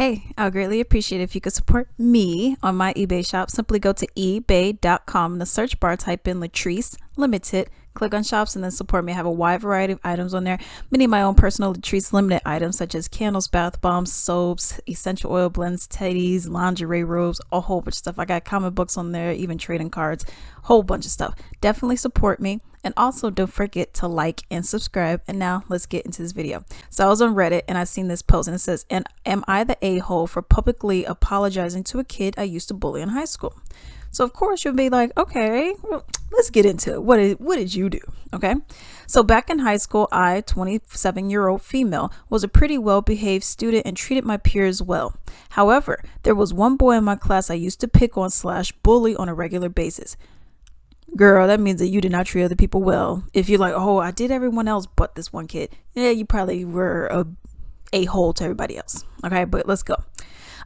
Hey, I would greatly appreciate it if you could support me on my eBay shop. Simply go to ebay.com in the search bar, type in Latrice Limited, click on shops, and then support me. I have a wide variety of items on there. Many of my own personal Latrice Limited items, such as candles, bath bombs, soaps, essential oil blends, teddies, lingerie robes, a whole bunch of stuff. I got comic books on there, even trading cards, whole bunch of stuff. Definitely support me. And also don't forget to like and subscribe. And now let's get into this video. So I was on Reddit and I seen this post and it says, "And am I the a-hole for publicly apologizing to a kid I used to bully in high school?" So of course you'll be like, okay, well, let's get into it. What did you do? Okay. So back in high school, I, 27-year-old female, was a pretty well-behaved student and treated my peers well. However, there was one boy in my class I used to pick on / bully on a regular basis. Girl, that means that you did not treat other people well. If you're like, oh, I did everyone else but this one kid, yeah, you probably were a-hole to everybody else. Okay, but let's go.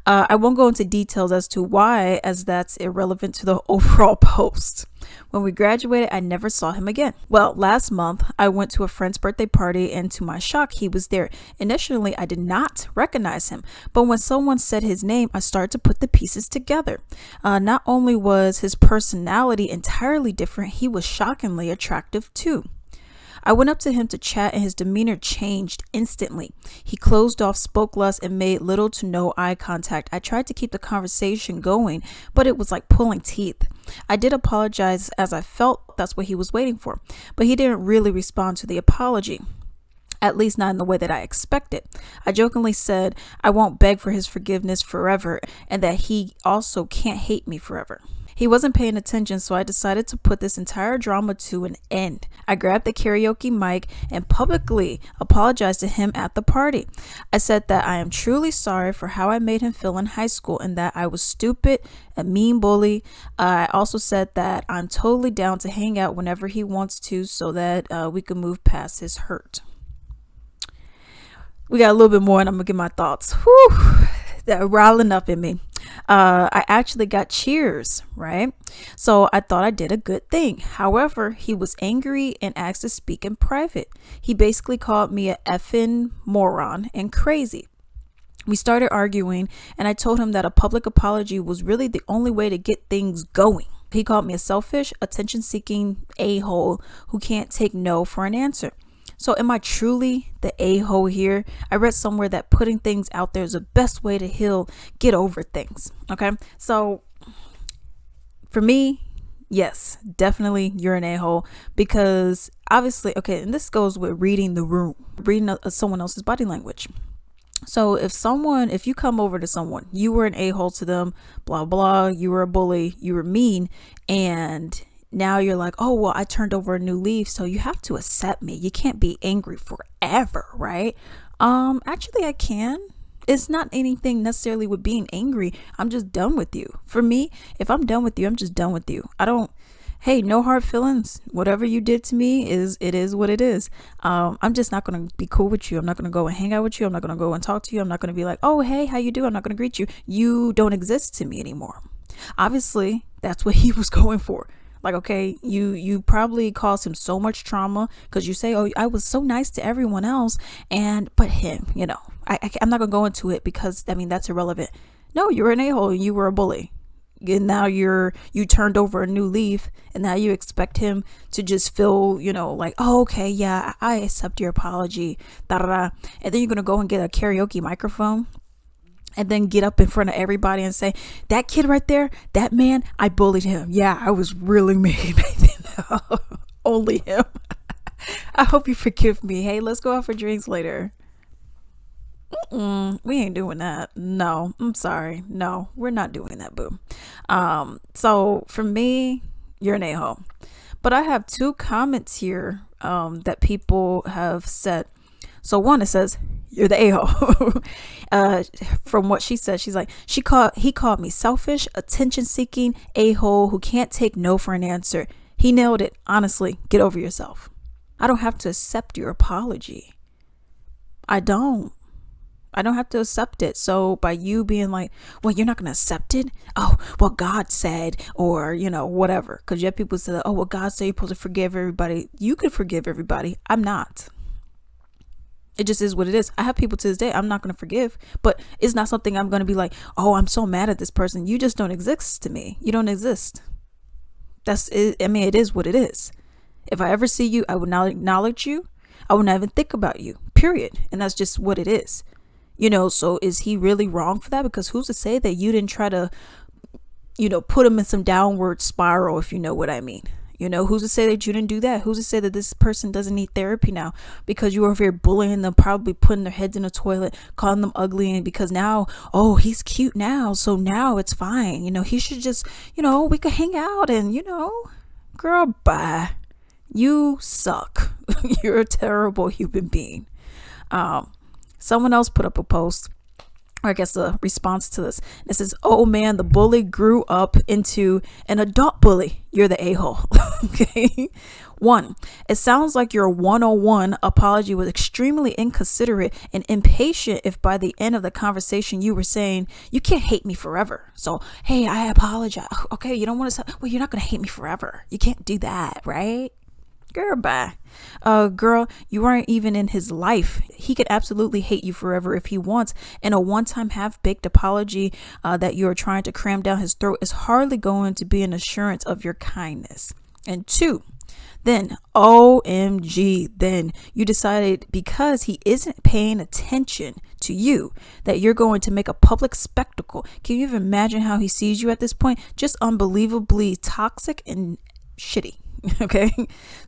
I won't go into details as to why, as that's irrelevant to the overall post. When we graduated, I never saw him again. Well, last month, I went to a friend's birthday party, and to my shock, he was there. Initially, I did not recognize him, but when someone said his name, I started to put the pieces together. Not only was his personality entirely different, he was shockingly attractive too. I went up to him to chat and his demeanor changed instantly. He closed off, spoke less, and made little to no eye contact. I tried to keep the conversation going, but it was like pulling teeth. I did apologize as I felt that's what he was waiting for, but he didn't really respond to the apology. At least not in the way that I expected. I jokingly said I won't beg for his forgiveness forever and that he also can't hate me forever. He wasn't paying attention, so I decided to put this entire drama to an end. I grabbed the karaoke mic and publicly apologized to him at the party. I said that I am truly sorry for how I made him feel in high school and that I was stupid, a mean bully. I also said that I'm totally down to hang out whenever he wants to so that we can move past his hurt. We got a little bit more and I'm gonna get my thoughts. Whew, that riling up in me. I actually got cheers, right? So I thought I did a good thing. However, he was angry and asked to speak in private. He basically called me a effing moron and crazy. We started arguing and I told him that a public apology was really the only way to get things going. He called me a selfish, attention-seeking a-hole who can't take no for an answer. So am I truly the a-hole here? I read somewhere that putting things out there is the best way to get over things. Okay. So for me, yes, definitely you're an a-hole because obviously, okay. And this goes with reading the room, reading someone else's body language. So if you come over to someone, you were an a-hole to them, blah, blah, you were a bully, you were mean, and now you're like, oh, well, I turned over a new leaf, so you have to accept me. You can't be angry forever, right? Actually, I can. It's not anything necessarily with being angry. I'm just done with you. For me, if I'm done with you, I'm just done with you. Hey, no hard feelings. Whatever you did to me is what it is. I'm just not going to be cool with you. I'm not going to go and hang out with you. I'm not going to go and talk to you. I'm not going to be like, oh, hey, how you doing? I'm not going to greet you. You don't exist to me anymore. Obviously, that's what he was going for. Like, okay, you probably caused him so much trauma because you say, oh, I was so nice to everyone else. But him, I'm not going to go into it because, that's irrelevant. No, you're an a-hole. You were a bully. And now you turned over a new leaf and now you expect him to just feel, like, oh, okay, yeah, I accept your apology. Da, da, da. And then you're going to go and get a karaoke microphone and then get up in front of everybody and say, that kid right there, that man, I bullied him. Yeah, I was really mean. Only him. I hope you forgive me. Hey, let's go out for drinks later. We ain't doing that. No, I'm sorry. No, we're not doing that, boo. So for me, you're an a-hole. But I have two comments here that people have said. So one, it says, you're the a-hole. From what she said, she's like, he called me selfish, attention-seeking a-hole who can't take no for an answer. He nailed it. Honestly, get over yourself. I don't have to accept your apology. I don't have to accept it. So by you being like, well, you're not going to accept it. Oh, well, God said, or, whatever. Because you have people say, oh, well, God said you're supposed to forgive everybody. You could forgive everybody. I'm not. It just is what it is. I have people to this day I'm not going to forgive, but it's not something I'm going to be like, oh, I'm so mad at this person. You just don't exist to me. You don't exist. That's it. I mean, it is what it is. If I ever see you, I would not acknowledge you. I would not even think about you, period. And that's just what it is. So is he really wrong for that? Because who's to say that you didn't try to, put him in some downward spiral, if you know what I mean? Who's to say that you didn't do that? Who's to say that this person doesn't need therapy now because you were over here bullying them, probably putting their heads in the toilet, calling them ugly, and because now, oh, he's cute now, so now it's fine. He should just, we could hang out and, girl, bye. You suck. You're a terrible human being. Someone else put up a post, or I guess a response to this. It says, oh man, the bully grew up into an adult bully. You're the a-hole. Okay. 1, it sounds like your 101 apology was extremely inconsiderate and impatient if by the end of the conversation you were saying, you can't hate me forever. So, hey, I apologize. Okay, you don't want to say, well, you're not going to hate me forever. You can't do that, right? Girl, bye. Girl, you aren't even in his life. He could absolutely hate you forever if he wants. And a one-time half-baked apology that you're trying to cram down his throat is hardly going to be an assurance of your kindness. And 2, then OMG, then you decided because he isn't paying attention to you that you're going to make a public spectacle. Can you even imagine how he sees you at this point? Just unbelievably toxic and shitty. Okay.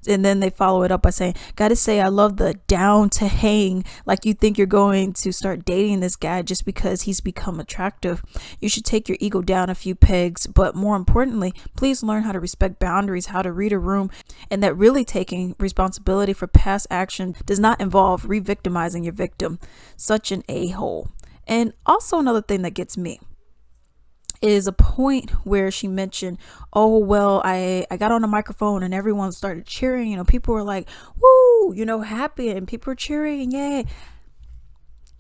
And then they follow it up by saying, gotta say, I love the down to hang, like you think you're going to start dating this guy just because he's become attractive. You should take your ego down a few pegs, but more importantly, please learn how to respect boundaries, how to read a room, and that really taking responsibility for past action does not involve re-victimizing your victim. Such an a-hole. And also another thing that gets me is a point where she mentioned, oh, well, I got on the microphone and everyone started cheering. People were like, woo, happy, and people were cheering, and yay.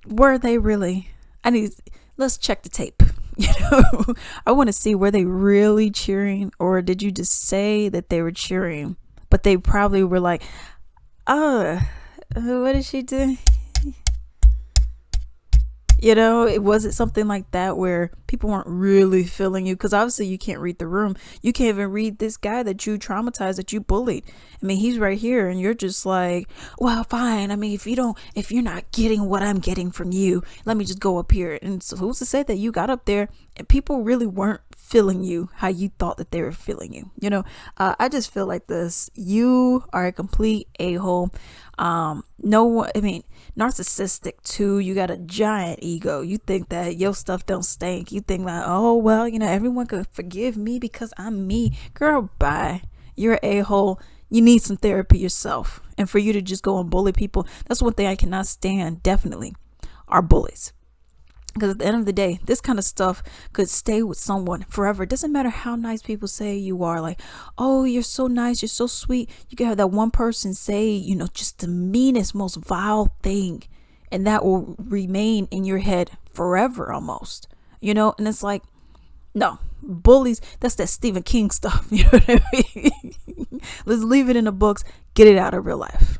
Were they really? Let's check the tape. I want to see, were they really cheering, or did you just say that they were cheering, but they probably were like, oh, what did she do? Was it something like that where people weren't really feeling you? Because obviously you can't read the room. You can't even read this guy that you traumatized, that you bullied. I mean, he's right here and you're just like, well, fine. I mean, if you're not getting what I'm getting from you, let me just go up here. And so who's to say that you got up there and people really weren't feeling you how you thought that they were feeling you? I just feel like this. You are a complete a-hole. Narcissistic too. You got a giant ego. You think that your stuff don't stink. You think like, oh, well, everyone could forgive me because I'm me. Girl, bye. You're an a-hole. You need some therapy yourself. And for you to just go and bully people, that's one thing I cannot stand, definitely, are bullies. Because at the end of the day, this kind of stuff could stay with someone forever. It doesn't matter how nice people say you are. Like, oh, you're so nice. You're so sweet. You can have that one person say, just the meanest, most vile thing. And that will remain in your head forever almost. And it's like, no, bullies, that's that Stephen King stuff. You know what I mean? Let's leave it in the books. Get it out of real life.